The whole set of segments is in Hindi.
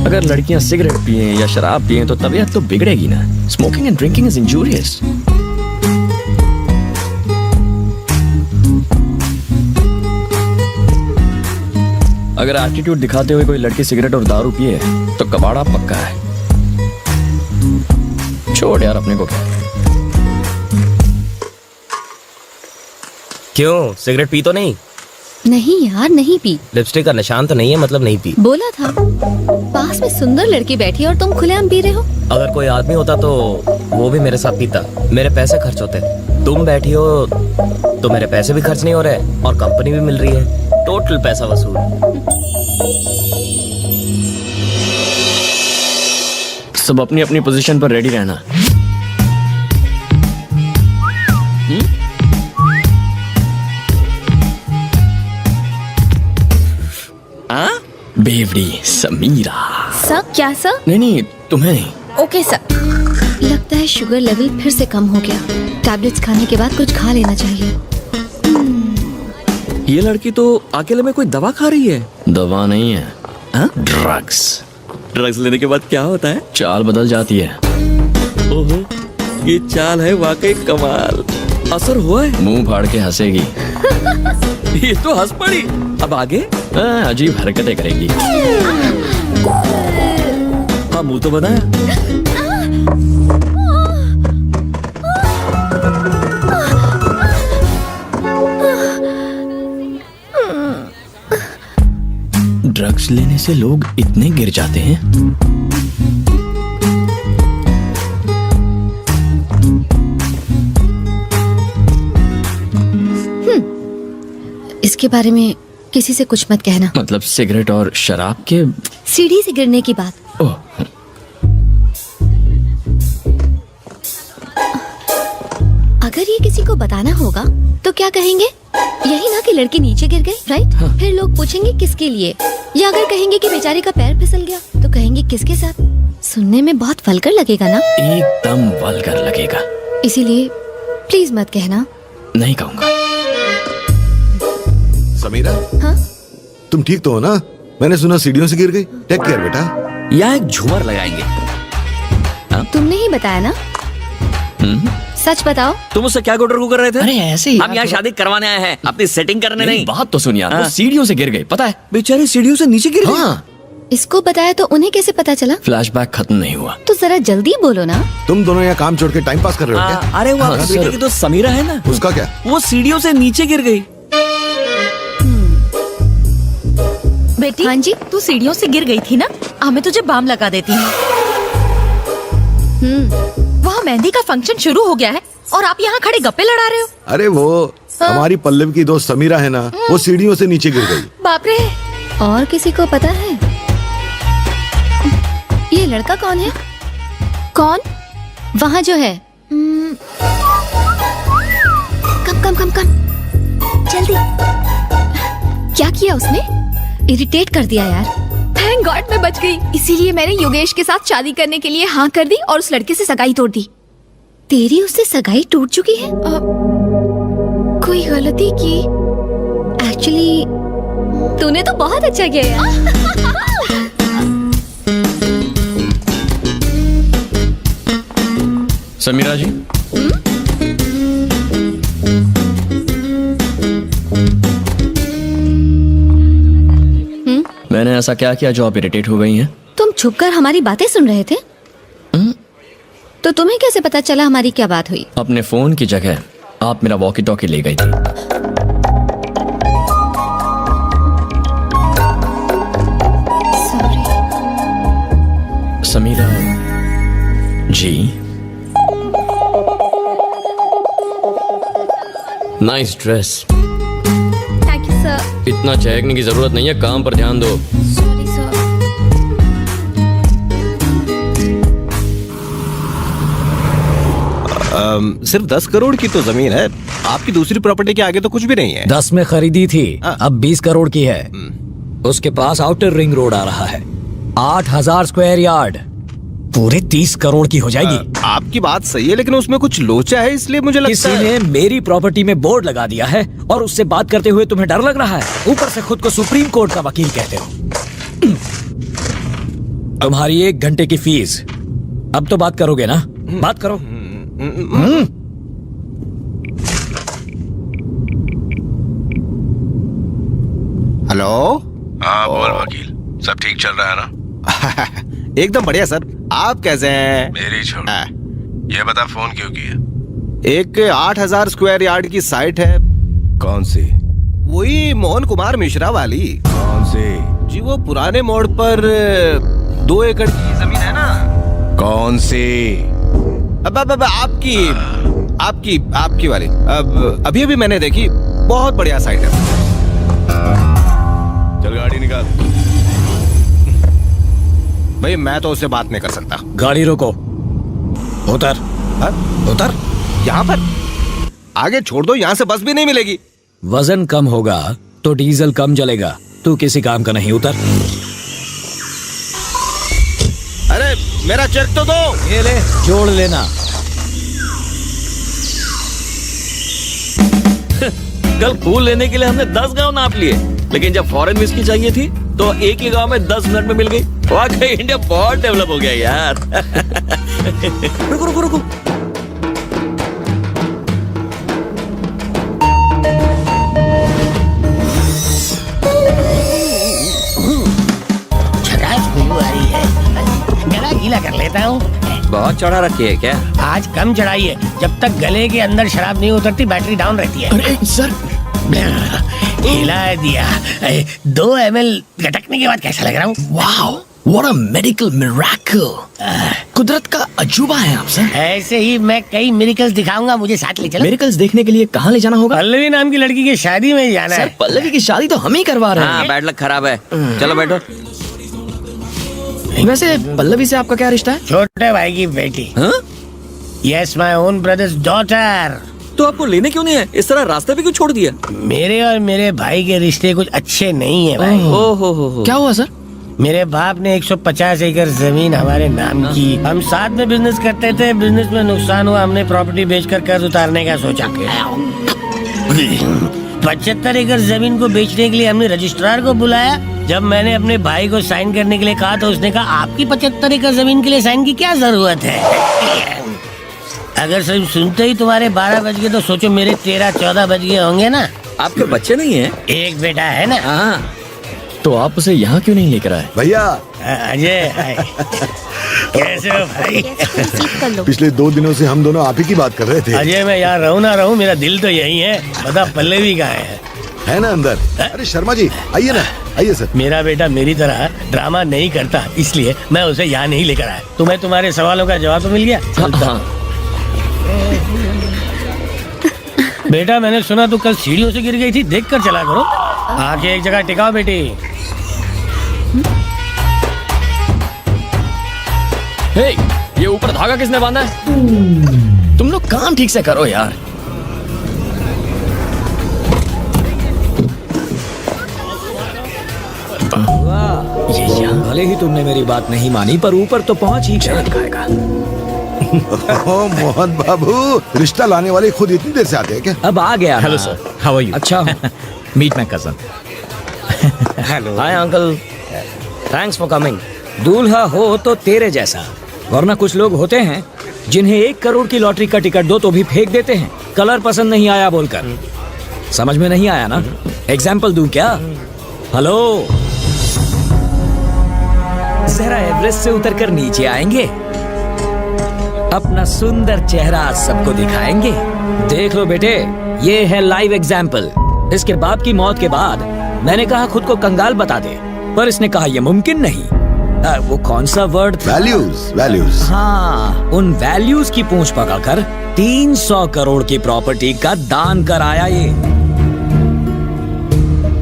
अगर लड़कियां सिगरेट पिए या शराब पिए तो तबीयत तो बिगड़ेगी ना। Smoking and drinking is injurious. अगर एटीट्यूड दिखाते हुए कोई लड़की सिगरेट और दारू पिए तो कबाड़ा पक्का है। छोड़ यार, अपने को क्या। क्यों, सिगरेट पी तो नहीं? नहीं यार, नहीं पी। लिपस्टिक का निशान तो नहीं है, मतलब नहीं पी। बोला था। पास में सुंदर लड़की बैठी है और तुम खुलेआम पी रहे हो। अगर कोई आदमी होता तो वो भी मेरे साथ पीता, मेरे पैसे खर्च होते। तुम बैठी हो तो मेरे पैसे भी खर्च नहीं हो रहे और कंपनी भी मिल रही है, टोटल पैसा वसूल। सब अपनी अपनी पोजीशन पर रेडी रहना। बेवड़ी समीरा। सर? क्या सर? नहीं, तुम्हें नहीं। Okay sir. लगता है शुगर लेवल फिर से कम हो गया। टैबलेट्स खाने के बाद कुछ खा लेना चाहिए। ये लड़की तो अकेले में कोई दवा खा रही है। दवा नहीं है, ड्रग्स। ड्रग्स लेने के बाद क्या होता है? चाल बदल जाती है। ओहो, ये चाल है वाकई कमाल। असर हुआ है? मुंह फाड़ के हंसेगी। ये तो हंस पड़ी। अब आगे? अजीब हरकतें करेगी। हाँ, मुंह तो बनाया। ड्रग्स लेने से लोग इतने गिर जाते हैं। इसके बारे में किसी से कुछ मत कहना। मतलब सिगरेट और शराब के? सीढ़ी से गिरने की बात। ओह, अगर ये किसी को बताना होगा तो क्या कहेंगे? यही ना कि लड़की नीचे गिर गई, राइट? हाँ। फिर लोग पूछेंगे किसके लिए, या अगर कहेंगे कि बेचारे का पैर फिसल गया तो कहेंगे किसके साथ। सुनने में बहुत वल्गर लगेगा ना? एकदम वल्गर लगेगा। इसीलिए प्लीज मत कहना। नहीं कहूंगा। समीरा, हाँ? तुम ठीक तो हो ना? मैंने सुना सीढ़ियों से गिर गई। टेक केयर बेटा। यहाँ एक झूमर लगाएंगे। तुमने ही बताया ना? सच बताओ। तुम उससे क्या गुटर कर रहे थे? अरे ऐसे ही। हम यहाँ शादी करवाने आए हैं, अपनी सेटिंग करने मेरी नहीं। बात तो सुन यार, वो हाँ। सीढ़ियों से गिर गई, पता है? बेचारी सीढ़ियों से नीचे गिर गई। हाँ। इसको बताया तो उन्हें कैसे पता चला? फ्लैशबैक खत्म नहीं हुआ। तो जरा जल्दी बोलो ना। तुम दोनों यहाँ काम छोड़ के टाइम पास कर रहे हो क्या? अरे वो हाँ, आपके बेटे सर। की तो समीरा है ना, उसका क्या? वो सीढ़ियों से नीचे गिर गई। बेटी, हाँ जी? तू सीढ़ियों से गिर गई थी ना, हमें तुझे बाम लगा देती हूँ। वहाँ मेहंदी का फंक्शन शुरू हो गया है और आप यहाँ खड़े गप्पे लड़ा रहे हो। अरे वो हमारी पल्लवी की दोस्त समीरा है ना, वो सीढ़ियों से नीचे गिर गई। बाप रे। और किसी को पता है ये लड़का कौन है? कौन? वहाँ जो है। कम कम कम कम, जल्दी। क्या किया उसने? इरिटेट कर दिया यार। थैंक गॉड मैं बच गई। इसीलिए मैंने योगेश के साथ शादी करने के लिए हाँ कर दी और उस लड़के से सगाई तोड़ दी। तेरी उससे सगाई टूट चुकी है? कोई गलती की? एक्चुअली तूने तो बहुत अच्छा किया यार। समीरा जी, मैंने ऐसा क्या किया जो आप इरिटेट हो गई हैं? तुम छुपकर हमारी बातें सुन रहे थे? तो तुम्हें कैसे पता चला हमारी क्या बात हुई? अपने फोन की जगह आप मेरा वॉकी टॉकी ले गई थी। Sorry. Sameera ji, nice dress. Thank you sir. इतना चहकने की जरूरत नहीं है, काम पर ध्यान दो। Sorry sir. सिर्फ 10 करोड़ की तो जमीन है, आपकी दूसरी प्रॉपर्टी के आगे तो कुछ भी नहीं है। 10 में खरीदी थी, अब 20 करोड़ की है। उसके पास आउटर रिंग रोड आ रहा है, 8000 स्क्वायर यार्ड, पूरे 30 करोड़ की हो जाएगी। आपकी बात सही है, लेकिन उसमें कुछ लोचा है, इसलिए मुझे लगता किसी है ने मेरी प्रॉपर्टी में बोर्ड लगा दिया है और उससे बात करते हुए तुम्हें डर लग रहा है। ऊपर से खुद को सुप्रीम कोर्ट का वकील कहते हो। तुम्हारी 1 घंटे की फीस। अब तो बात करोगे ना? बात करो। हेलो। हाँ बोल वकील, सब ठीक चल रहा है ना? एकदम बढ़िया सर, आप कैसे हैं? मेरी छोड़, हाँ। ये बता फोन क्यों किया? एक 8000 स्क्वायर यार्ड की साइट है। कौन सी? वही मोहन कुमार मिश्रा वाली। कौन सी? जी वो पुराने मोड़ पर 2 एकड़ की जमीन है ना। कौन सी? अब आपकी आपकी आपकी वाली। अब अभी अभी मैंने देखी, बहुत बढ़िया साइट है। चल गाड़ी निकाल। भाई मैं तो उससे बात नहीं कर सकता। गाड़ी रोको। उतर। हाँ? उतर। यहाँ पर आगे छोड़ दो, यहाँ से बस भी नहीं मिलेगी। वजन कम होगा तो डीजल कम जलेगा। तू किसी काम का नहीं। उतर। अरे मेरा चेक तो दो। ये ले, जोड़ लेना। कल फूल लेने के लिए हमने 10 गांव नाप लिए, लेकिन जब फॉरेन विस्की चाहिए थी तो एक ही गांव में 10 मिनट में मिल गई। वाकई इंडिया बहुत डेवलप हो गया यार। रुको रुको रुको। गला गीला कर लेता हूँ। बहुत चढ़ा रखी है क्या? आज कम चढ़ाई है, जब तक गले के अंदर शराब नहीं उतरती बैटरी डाउन रहती है। अरे सर, हिला दिया। 2 ml गटकने के बाद कैसा लग रहा हूँ? Wow, what a medical miracle. कुदरत का अजूबा है आप सर। ऐसे ही मैं कई मिरेकल्स दिखाऊंगा, मुझे साथ ले चलो। मेरिकल्स देखने के लिए कहाँ ले जाना होगा? पल्लवी नाम की लड़की की शादी में जाना सर है। पल्लवी की शादी तो हम ही करवा रहे हैं। हाँ, बैड लक खराब है। चलो बैठो। वैसे पल्लवी से आपका क्या रिश्ता है? छोटे भाई की बेटी। हाँ? Yes, my own brothers daughter. तो आपको लेने क्यों नहीं है? इस तरह रास्ते पे क्यों छोड़ दिया? मेरे और मेरे भाई के रिश्ते कुछ अच्छे नहीं है भाई। ओहो, क्या हुआ सर? मेरे बाप ने 150 एकड़ जमीन हमारे नाम की। हम साथ में बिजनेस करते थे, बिजनेस में नुकसान हुआ, हमने प्रॉपर्टी बेचकर कर्ज उतारने का सोचा। 75 एकड़ जमीन को बेचने के लिए हमने रजिस्ट्रार को बुलाया। जब मैंने अपने भाई को साइन करने के लिए कहा तो उसने कहा आपकी 75 एकड़ जमीन के लिए साइन की क्या जरूरत है? अगर सिर्फ सुनते ही तुम्हारे 12 बज गए तो सोचो मेरे 13-14 बज गए होंगे ना। आपके बच्चे नहीं है? एक बेटा है ना। हाँ, तो आप उसे यहाँ क्यों नहीं लेकर आए? भैया अजय, कैसे हो भाई? कर लो। पिछले 2 दिनों से हम दोनों आप ही की बात कर रहे थे। अजय मैं यहाँ रहूँ ना रहूँ, मेरा दिल तो यही है। बता पल्लवी कहाँ है ना अंदर? अरे शर्मा जी आइए ना, आइए सर। मेरा बेटा मेरी तरह ड्रामा नहीं करता, इसलिए मैं उसे यहाँ नहीं लेकर आया। तुम्हें तुम्हारे सवालों का जवाब तो मिल गया? हाँ। बेटा मैंने सुना तू कल सीढ़ियों से गिर गई थी, देख कर चला करो। आके एक जगह टिकाओ बेटी। हे, ये ऊपर धागा किसने बांधा है? तुम लोग काम ठीक से करो यार। ये भले ही तुमने मेरी बात नहीं मानी, पर ऊपर तो पहुंच ही चल खाएगा। ओह मोहन बाबू, रिश्ता लाने वाले खुद इतनी देर से आते हैं क्या? अब आ गया। Hello sir, how are you? अच्छा, meet my cousin. Hello. Hi uncle, thanks for coming. दूल्हा हो तो तेरे जैसा, वरना कुछ लोग होते हैं जिन्हें 1 करोड़ की लॉटरी का टिकट दो तो भी फेंक देते हैं, कलर पसंद नहीं आया बोलकर। समझ में नहीं आया ना? एग्जाम्पल दूं क्या? हेलो, जरा एवरेस्ट से उतरकर नीचे आएंगे, अपना सुंदर चेहरा सबको दिखाएंगे। देख लो बेटे, ये है लाइव एग्जाम्पल। इसके बाप की मौत के बाद मैंने कहा खुद को कंगाल बता दे, पर इसने कहा यह मुमकिन नहीं। वो कौन सा वर्ड था? Values, values. हाँ, उन वैल्यूज की पूंछ पकड़कर 300 करोड़ की प्रॉपर्टी का दान कराया ये।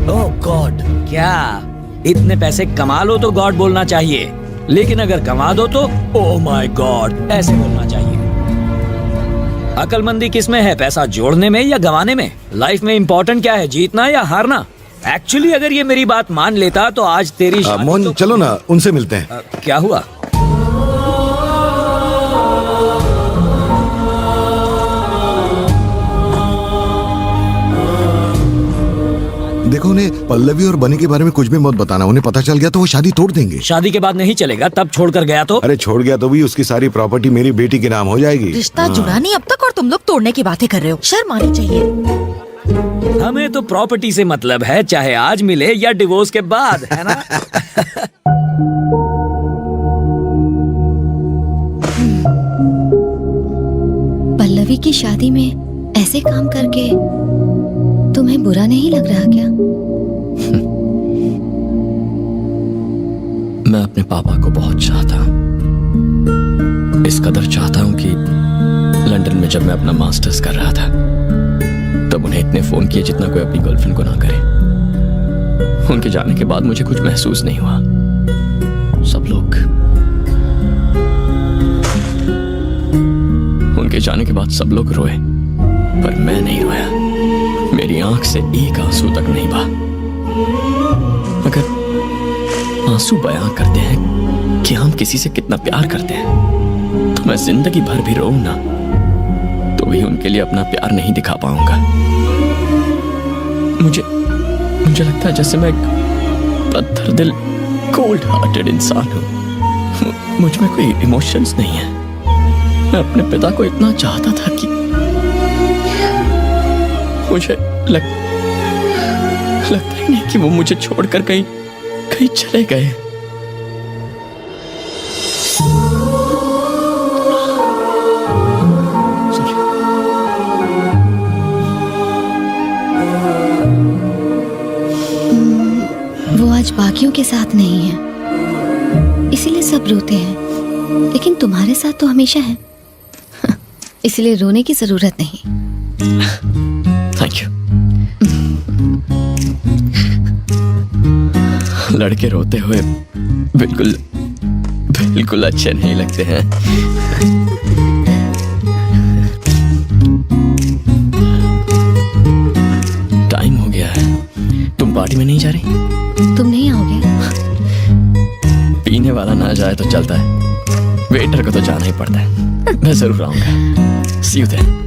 ओह गॉड, क्या इतने पैसे कमा लो तो गॉड बोलना चाहिए, लेकिन अगर कमा दो तो ओह माय गॉड ऐसे बोलना चाहिए। अकलमंदी किस में है, पैसा जोड़ने में या गंवाने में? लाइफ में इंपॉर्टेंट क्या है, जीतना या हारना? एक्चुअली अगर ये मेरी बात मान लेता तो आज तेरी मोहन तो... चलो ना, उनसे मिलते हैं। क्या हुआ? देखो उन्हें पल्लवी और बनी के बारे में कुछ भी मत बताना, उन्हें पता चल गया तो वो शादी तोड़ देंगे। शादी के बाद नहीं चलेगा, तब छोड़कर गया तो? अरे छोड़ गया तो भी उसकी सारी प्रॉपर्टी मेरी बेटी के नाम हो जाएगी। रिश्ता जुड़ा नहीं अब तक और तुम लोग तोड़ने की बातें कर रहे हो, शर्म आनी चाहिए। हमें तो प्रॉपर्टी से मतलब है, चाहे आज मिले या डिवोर्स के बाद, है ना? पल्लवी की शादी में ऐसे काम करके तुम्हें बुरा नहीं लग रहा क्या? मैं अपने पापा को बहुत चाहता हूँ, इस कदर चाहता हूँ कि लंदन में जब मैं अपना मास्टर्स कर रहा था तब उन्हें इतने फोन किए जितना कोई अपनी गर्लफ्रेंड को ना करे। उनके जाने के बाद मुझे कुछ महसूस नहीं हुआ। उनके जाने के बाद सब लोग रोए, पर मैं नहीं रोया। मेरी आंख से एक आंसू तक नहीं बहा। अगर आंसू बयां करते हैं कि हम किसी से कितना प्यार करते हैं, तो मैं जिंदगी भर भी रोऊं ना तो भी उनके लिए अपना प्यार नहीं दिखा पाऊंगा। मुझे लगता है जैसे मैं एक पत्थर दिल कोल्ड हार्टेड इंसान हूं। मुझ में कोई इमोशंस नहीं है। मैं अपने पिता को इतना चाहता था कि मुझे लगता ही नहीं कि वो मुझे छोड़कर कहीं चले गए। वो आज बाकियों के साथ नहीं है, इसीलिए सब रोते हैं, लेकिन तुम्हारे साथ तो हमेशा है, इसलिए रोने की जरूरत नहीं। Thank you. लड़के रोते हुए बिल्कुल अच्छे नहीं लगते हैं। टाइम हो गया है, तुम पार्टी में नहीं जा रही? तुम नहीं आओगे? पीने वाला ना जाए तो चलता है, वेटर को तो जाना ही पड़ता है। मैं जरूर आऊंगा। See you then.